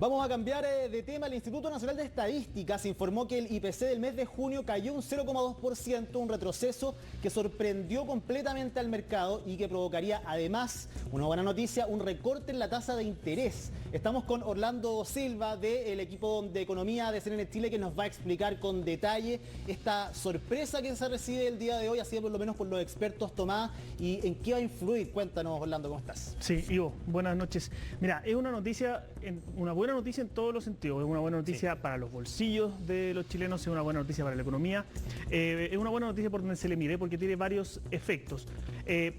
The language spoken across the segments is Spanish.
Vamos a cambiar de tema. El Instituto Nacional de Estadísticas informó que el IPC del mes de junio cayó un 0,2%, un retroceso que sorprendió completamente al mercado y que provocaría además, una buena noticia, un recorte en la tasa de interés. Estamos con Orlando Silva del equipo de economía de CNN Chile, que nos va a explicar con detalle esta sorpresa que se recibe el día de hoy, así por lo menos por los expertos, Tomás, y en qué va a influir. Cuéntanos, Orlando, ¿cómo estás? Sí, Ivo, buenas noches. Mira, es una noticia, una buena noticia en todos los sentidos. Es una buena noticia para los bolsillos de los chilenos, es una buena noticia para la economía, es una buena noticia por donde se le mire, porque tiene varios efectos.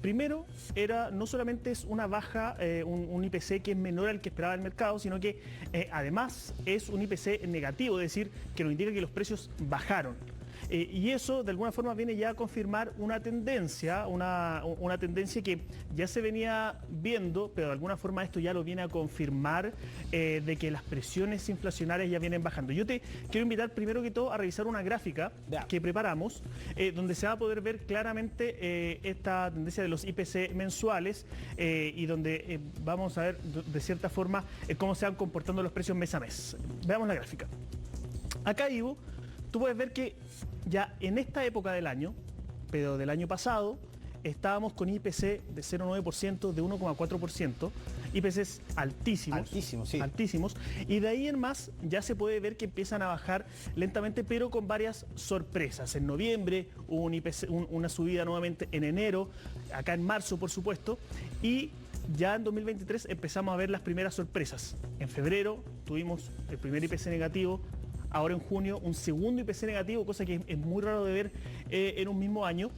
Primero, no solamente es una baja, un IPC que es menor al que esperaba el mercado, sino que además es un IPC negativo, es decir, que nos indica que los precios bajaron. Y eso de alguna forma viene ya a confirmar una tendencia que ya se venía viendo, pero de alguna forma esto ya lo viene a confirmar, de que las presiones inflacionarias ya vienen bajando. Yo te quiero invitar primero que todo a revisar una gráfica que preparamos, donde se va a poder ver claramente esta tendencia de los IPC mensuales, y donde vamos a ver de cierta forma cómo se van comportando los precios mes a mes. Veamos la gráfica. Acá, Ivo, tú puedes ver que ya en esta época del año, pero del año pasado, estábamos con IPC de 0,9%, de 1,4%, IPCs altísimos. Altísimos, sí. Altísimos. Y de ahí en más ya se puede ver que empiezan a bajar lentamente, pero con varias sorpresas. En noviembre hubo un IPC, una subida nuevamente en enero, acá en marzo, por supuesto, y ya en 2023 empezamos a ver las primeras sorpresas. En febrero tuvimos el primer IPC negativo. Ahora en junio un segundo IPC negativo, cosa que es muy raro de ver en un mismo año.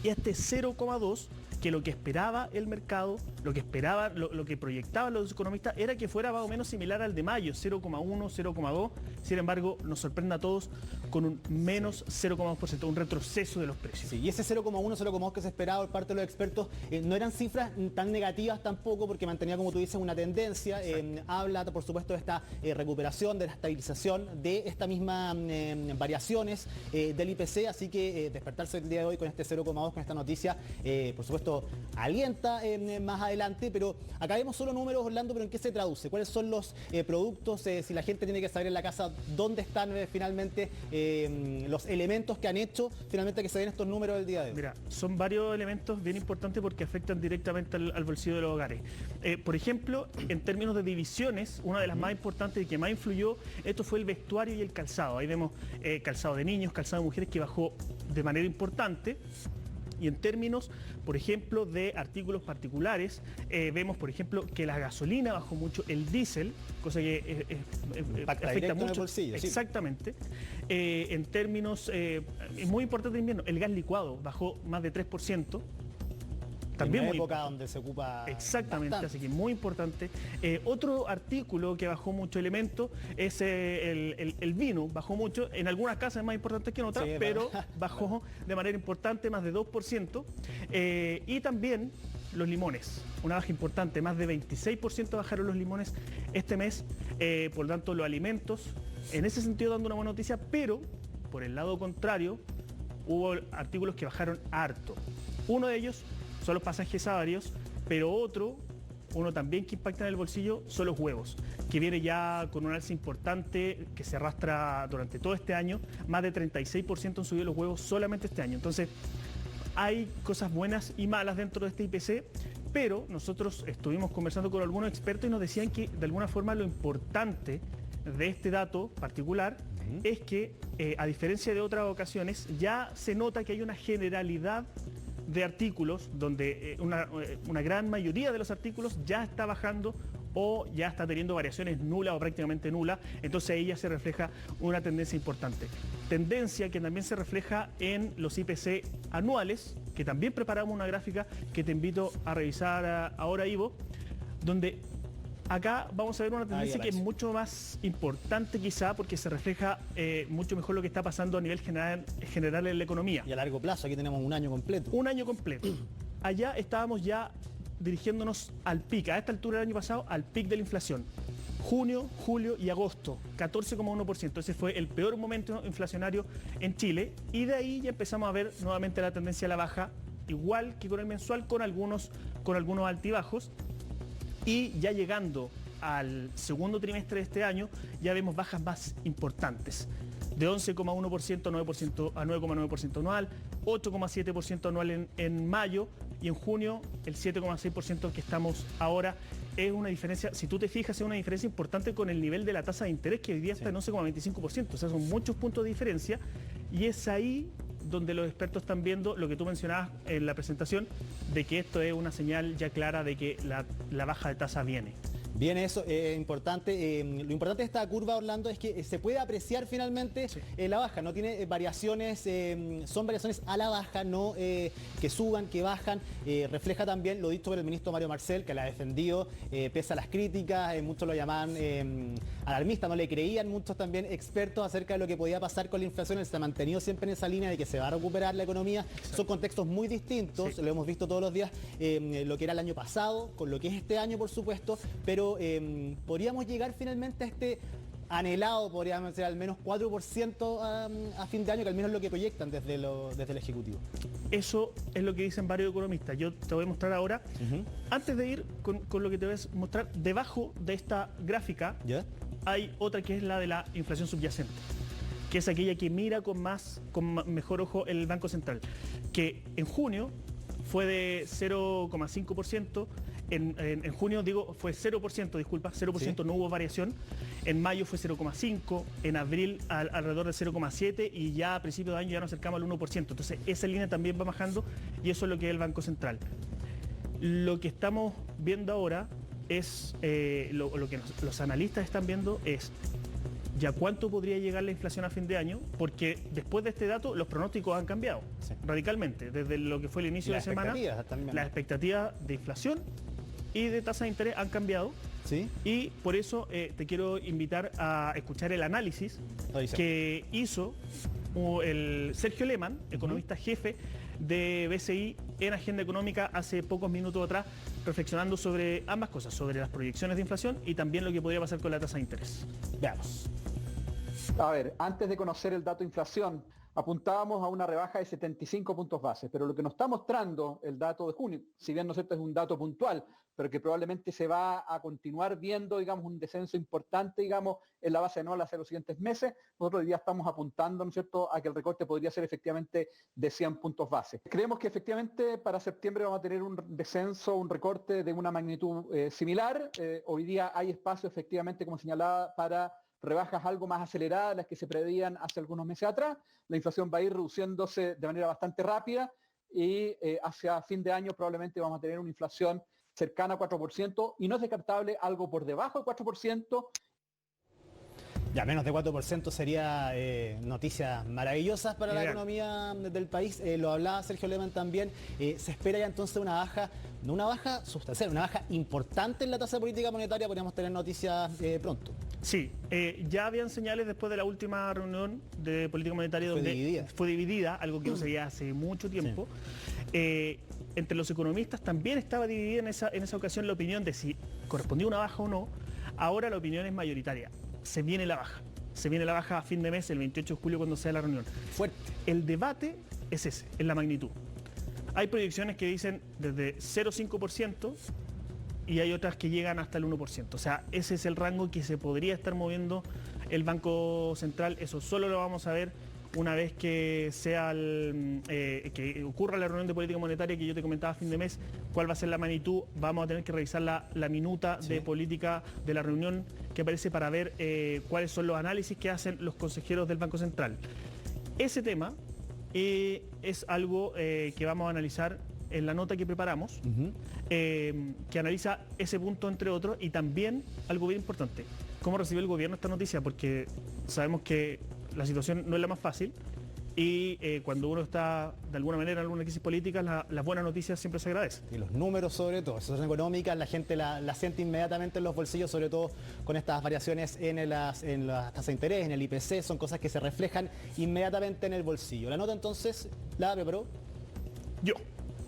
Y este 0,2, que lo que esperaba el mercado, lo que proyectaban los economistas era que fuera más o menos similar al de mayo, 0,1, 0,2. Sin embargo, nos sorprende a todos con un menos 0,2%, un retroceso de los precios. Sí, y ese 0,1, 0,2 que se esperaba por parte de los expertos no eran cifras tan negativas tampoco, porque mantenía, como tú dices, una tendencia. Habla, por supuesto, de esta recuperación, de la estabilización, de estas mismas variaciones del IPC, así que despertarse el día de hoy con este 0,2, con esta noticia, por supuesto, alienta más adelante. Pero acá vemos solo números, Orlando, pero ¿en qué se traduce? ¿Cuáles son los productos? Si la gente tiene que saber en la casa dónde están finalmente los elementos que han hecho finalmente que se den estos números del día de hoy. Mira, son varios elementos bien importantes porque afectan directamente al bolsillo de los hogares. Por ejemplo, en términos de divisiones, una de las más importantes y que más influyó, esto fue el vestuario y el calzado. Ahí vemos calzado de niños, calzado de mujeres, que bajó de manera importante. Y en términos, por ejemplo, de artículos particulares, vemos, por ejemplo, que la gasolina bajó mucho, el diésel, cosa que afecta mucho. En el bolsillo, exactamente. Sí. En términos, es muy importante en invierno, el gas licuado bajó más de 3%. También en una época donde se ocupa exactamente, bastante. Así que muy importante. Otro artículo que bajó mucho elemento es el vino, bajó mucho, en algunas casas es más importante que en otras, sí, pero bajó de manera importante, más de 2%. Y también los limones, una baja importante, más de 26% bajaron los limones este mes. Por lo tanto, los alimentos, en ese sentido dando una buena noticia, pero por el lado contrario, hubo artículos que bajaron harto. Uno de ellos son los pasajes aéreos, pero uno también que impacta en el bolsillo son los huevos, que viene ya con un alza importante que se arrastra durante todo este año. Más de 36% han subido los huevos solamente este año. Entonces, hay cosas buenas y malas dentro de este IPC, pero nosotros estuvimos conversando con algunos expertos y nos decían que de alguna forma lo importante de este dato particular es que, a diferencia de otras ocasiones, ya se nota que hay una generalidad de artículos donde una gran mayoría de los artículos ya está bajando o ya está teniendo variaciones nulas o prácticamente nulas. Entonces ahí ya se refleja una tendencia importante. Tendencia que también se refleja en los IPC anuales, que también preparamos una gráfica que te invito a revisar ahora, Ivo, donde acá vamos a ver una tendencia que es mucho más importante quizá, porque se refleja mucho mejor lo que está pasando a nivel general en la economía. Y a largo plazo, aquí tenemos un año completo. Un año completo. Allá estábamos ya dirigiéndonos al pic, a esta altura del año pasado, al pic de la inflación. Junio, julio y agosto, 14,1%. Ese fue el peor momento inflacionario en Chile. Y de ahí ya empezamos a ver nuevamente la tendencia a la baja, igual que con el mensual, con algunos altibajos. Y ya llegando al segundo trimestre de este año ya vemos bajas más importantes, de 11,1% a 9,9% anual, 8,7% anual en mayo, y en junio el 7,6% que estamos ahora. Es una diferencia, si tú te fijas, es una diferencia importante con el nivel de la tasa de interés, que hoy día está en 11,25%, o sea, son muchos puntos de diferencia, y es ahí donde los expertos están viendo lo que tú mencionabas en la presentación, de que esto es una señal ya clara de que la baja de tasa viene. Bien, eso es importante. Lo importante de esta curva, Orlando, es que se puede apreciar finalmente la baja. No tiene variaciones, son variaciones a la baja, no que suban, que bajan. Refleja también lo dicho por el ministro Mario Marcel, que la ha defendido, pese a las críticas. Muchos lo llamaban alarmista, no le creían muchos también expertos acerca de lo que podía pasar con la inflación. Él se ha mantenido siempre en esa línea de que se va a recuperar la economía. Exacto. Son contextos muy distintos, lo hemos visto todos los días, lo que era el año pasado, con lo que es este año, por supuesto, pero podríamos llegar finalmente a este anhelado, podríamos decir, al menos 4% a fin de año, que al menos es lo que proyectan desde el Ejecutivo. Eso es lo que dicen varios economistas. Yo te voy a mostrar ahora. Antes de ir con lo que te voy a mostrar, debajo de esta gráfica hay otra que es la de la inflación subyacente, que es aquella que mira con mejor ojo el Banco Central, que en junio fue de 0,5%, en junio fue 0%, disculpa, 0%, no hubo variación, en mayo fue 0,5%, en abril alrededor de 0,7% y ya a principios de año ya nos acercamos al 1%, entonces esa línea también va bajando y eso es lo que es el Banco Central. Lo que estamos viendo ahora es, lo que los analistas están viendo es ya cuánto podría llegar la inflación a fin de año, porque después de este dato los pronósticos han cambiado radicalmente, desde lo que fue el inicio de semana, las expectativas de inflación y de tasa de interés han cambiado, y por eso te quiero invitar a escuchar el análisis que hizo el Sergio Lehmann, economista jefe de BCI en Agenda Económica hace pocos minutos atrás, reflexionando sobre ambas cosas, sobre las proyecciones de inflación y también lo que podría pasar con la tasa de interés. Veamos. A ver, antes de conocer el dato de inflación, apuntábamos a una rebaja de 75 puntos base, pero lo que nos está mostrando el dato de junio, si bien no es cierto, es un dato puntual, pero que probablemente se va a continuar viendo, digamos, un descenso importante, digamos, en la base anual hacia los siguientes meses, nosotros hoy día estamos apuntando, ¿no es cierto?, a que el recorte podría ser efectivamente de 100 puntos base. Creemos que efectivamente para septiembre vamos a tener un descenso, un recorte de una magnitud similar. Hoy día hay espacio efectivamente, como señalaba, para rebajas algo más aceleradas de las que se preveían hace algunos meses atrás. La inflación va a ir reduciéndose de manera bastante rápida y hacia fin de año probablemente vamos a tener una inflación cercana a 4% y no es descartable algo por debajo de 4%. Ya menos de 4% sería noticias maravillosas para la economía del país. Lo hablaba Sergio Lehmann también. Se espera ya entonces una baja, no una baja sustancial, una baja importante en la tasa de política monetaria. Podríamos tener noticias pronto. Sí, ya habían señales después de la última reunión de política monetaria donde fue dividida, algo que no se veía hace mucho tiempo. Entre los economistas también estaba dividida en esa ocasión la opinión de si correspondía una baja o no. Ahora la opinión es mayoritaria. Se viene la baja a fin de mes, el 28 de julio cuando sea la reunión. Fuerte. El debate es ese, es la magnitud. Hay proyecciones que dicen desde 0,5% y hay otras que llegan hasta el 1%. O sea, ese es el rango que se podría estar moviendo el Banco Central. Eso solo lo vamos a ver una vez que sea que ocurra la reunión de política monetaria que yo te comentaba a fin de mes. ¿Cuál va a ser la magnitud? Vamos a tener que revisar la minuta de política de la reunión que aparece para ver cuáles son los análisis que hacen los consejeros del Banco Central. Ese tema es algo que vamos a analizar en la nota que preparamos, que analiza ese punto entre otros, y también algo bien importante, cómo recibió el gobierno esta noticia, porque sabemos que la situación no es la más fácil y cuando uno está de alguna manera en alguna crisis política, las buenas noticias siempre se agradecen. Y los números sobre todo, situación económica, la gente la siente inmediatamente en los bolsillos, sobre todo con estas variaciones en las tasas de interés, en el IPC, son cosas que se reflejan inmediatamente en el bolsillo. La nota entonces, ¿la preparó? Yo.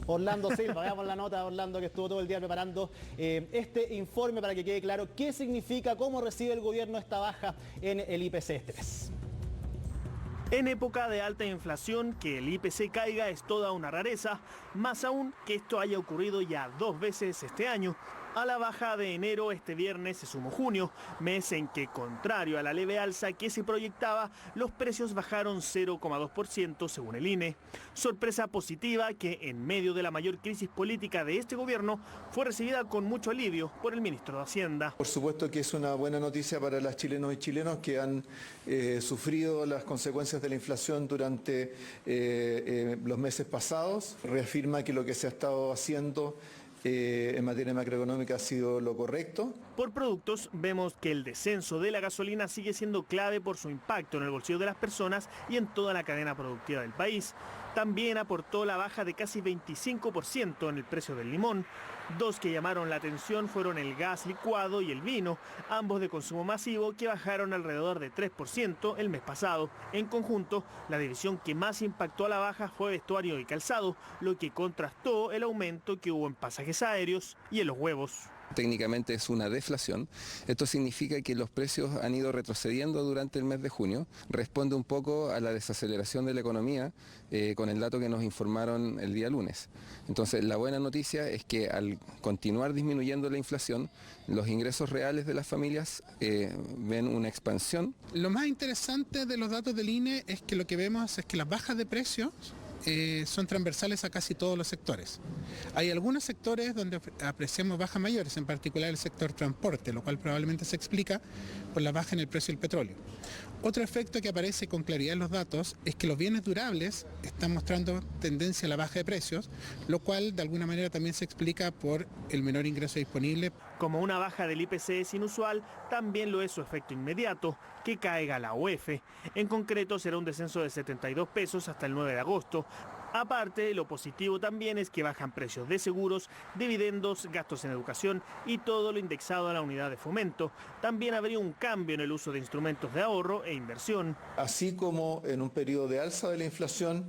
Orlando Silva, veamos la nota de Orlando, que estuvo todo el día preparando este informe para que quede claro qué significa, cómo recibe el gobierno esta baja en el IPC este mes. En época de alta inflación, que el IPC caiga es toda una rareza, más aún que esto haya ocurrido ya 2 veces este año. A la baja de enero, este viernes se sumó junio, mes en que, contrario a la leve alza que se proyectaba, los precios bajaron 0,2% según el INE. Sorpresa positiva que, en medio de la mayor crisis política de este gobierno, fue recibida con mucho alivio por el ministro de Hacienda. Por supuesto que es una buena noticia para las chilenos y chilenos que han sufrido las consecuencias de la inflación durante los meses pasados. Reafirma que lo que se ha estado haciendo en materia macroeconómica ha sido lo correcto. Por productos, vemos que el descenso de la gasolina sigue siendo clave por su impacto en el bolsillo de las personas y en toda la cadena productiva del país. También aportó la baja de casi 25% en el precio del limón. Dos que llamaron la atención fueron el gas licuado y el vino, ambos de consumo masivo, que bajaron alrededor de 3% el mes pasado. En conjunto, la división que más impactó a la baja fue vestuario y calzado, lo que contrastó el aumento que hubo en pasajes aéreos y en los huevos. Técnicamente es una deflación. Esto significa que los precios han ido retrocediendo durante el mes de junio. Responde un poco a la desaceleración de la economía con el dato que nos informaron el día lunes. Entonces, la buena noticia es que al continuar disminuyendo la inflación, los ingresos reales de las familias ven una expansión. Lo más interesante de los datos del INE es que lo que vemos es que las bajas de precios son transversales a casi todos los sectores. Hay algunos sectores donde apreciamos bajas mayores, en particular el sector transporte, lo cual probablemente se explica por la baja en el precio del petróleo. Otro efecto que aparece con claridad en los datos es que los bienes durables están mostrando tendencia a la baja de precios, lo cual de alguna manera también se explica por el menor ingreso disponible. Como una baja del IPC es inusual, también lo es su efecto inmediato, que caiga la UF. En concreto, será un descenso de 72 pesos hasta el 9 de agosto. Aparte, lo positivo también es que bajan precios de seguros, dividendos, gastos en educación y todo lo indexado a la unidad de fomento. También habría un cambio en el uso de instrumentos de ahorro e inversión. Así como en un periodo de alza de la inflación,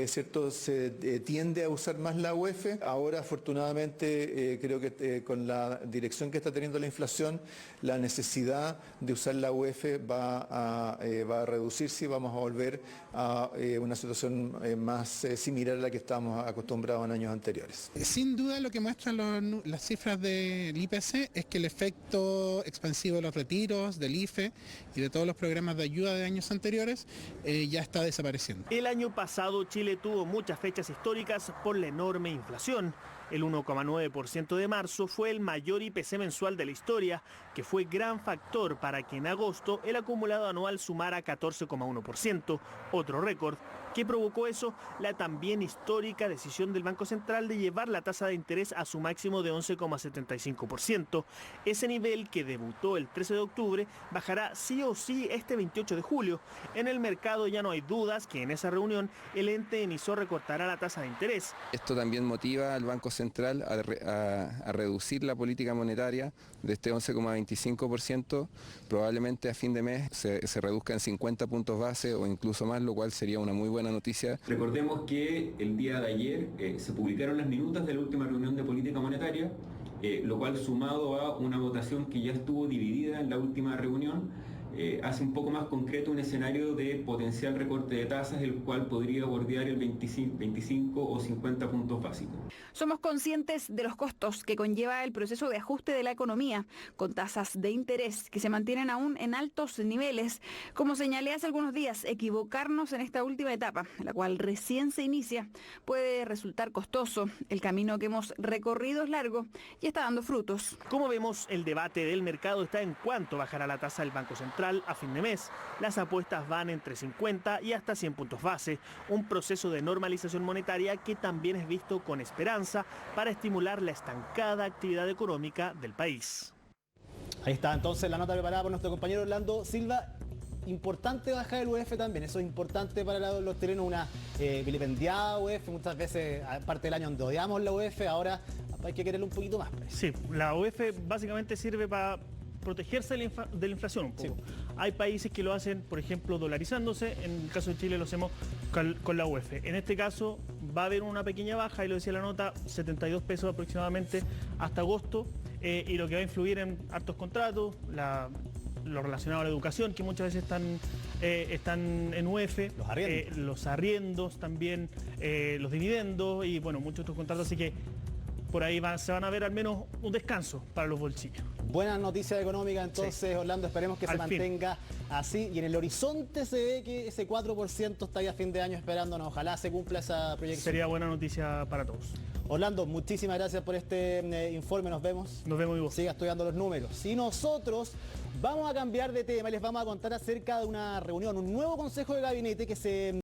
¿cierto? Se tiende a usar más la UF. Ahora, afortunadamente, creo que con la dirección que está teniendo la inflación, la necesidad de usar la UF va a reducirse y vamos a volver a una situación más similar a la que estábamos acostumbrados en años anteriores. Sin duda, lo que muestran las cifras del IPC es que el efecto expansivo de los retiros, del IFE y de todos los programas de ayuda de años anteriores ya está desapareciendo. El año pasado Chile tuvo muchas fechas históricas por la enorme inflación. El 1,9% de marzo fue el mayor IPC mensual de la historia, que fue gran factor para que en agosto el acumulado anual sumara 14,1%, otro récord. ¿Qué provocó eso? La también histórica decisión del Banco Central de llevar la tasa de interés a su máximo de 11,75%. Ese nivel, que debutó el 13 de octubre, bajará sí o sí este 28 de julio. En el mercado ya no hay dudas que en esa reunión el ente emisor recortará la tasa de interés. Esto también motiva al Banco Central a reducir la política monetaria de este 11,25%, probablemente a fin de mes se reduzca en 50 puntos base o incluso más, lo cual sería una muy buena noticia. Recordemos que el día de ayer se publicaron las minutas de la última reunión de política monetaria, lo cual, sumado a una votación que ya estuvo dividida en la última reunión, hace un poco más concreto un escenario de potencial recorte de tasas, el cual podría bordear el 25 o 50 puntos básicos. Somos conscientes de los costos que conlleva el proceso de ajuste de la economía, con tasas de interés que se mantienen aún en altos niveles. Como señalé hace algunos días, equivocarnos en esta última etapa, la cual recién se inicia, puede resultar costoso. El camino que hemos recorrido es largo y está dando frutos. Como vemos, el debate del mercado está en cuánto bajará la tasa del Banco Central a fin de mes. Las apuestas van entre 50 y hasta 100 puntos base, un proceso de normalización monetaria que también es visto con esperanza para estimular la estancada actividad económica del país. Ahí está entonces la nota preparada por nuestro compañero Orlando Silva. Importante baja del UF también, eso es importante para los chilenos, una vilipendiada UF, muchas veces, aparte del año donde odiamos la UF, ahora hay que quererla un poquito más. Sí, la UF básicamente sirve para protegerse de la inflación un poco. Sí. Hay países que lo hacen, por ejemplo, dolarizándose. En el caso de Chile lo hacemos con la UF. En este caso va a haber una pequeña baja, y lo decía la nota, 72 pesos aproximadamente hasta agosto, y lo que va a influir en hartos contratos, lo relacionado a la educación, que muchas veces están en UF, los arriendos también, los dividendos y bueno, muchos otros contratos. Así que por ahí se van a ver al menos un descanso para los bolsillos. Buenas noticias económicas entonces, Orlando, esperemos que se mantenga así. Y en el horizonte se ve que ese 4% está ya a fin de año esperándonos. Ojalá se cumpla esa proyección. Sería buena noticia para todos. Orlando, muchísimas gracias por este informe. Nos vemos. Nos vemos y vos. Siga estudiando los números. Y nosotros vamos a cambiar de tema. Les vamos a contar acerca de una reunión, un nuevo consejo de gabinete que se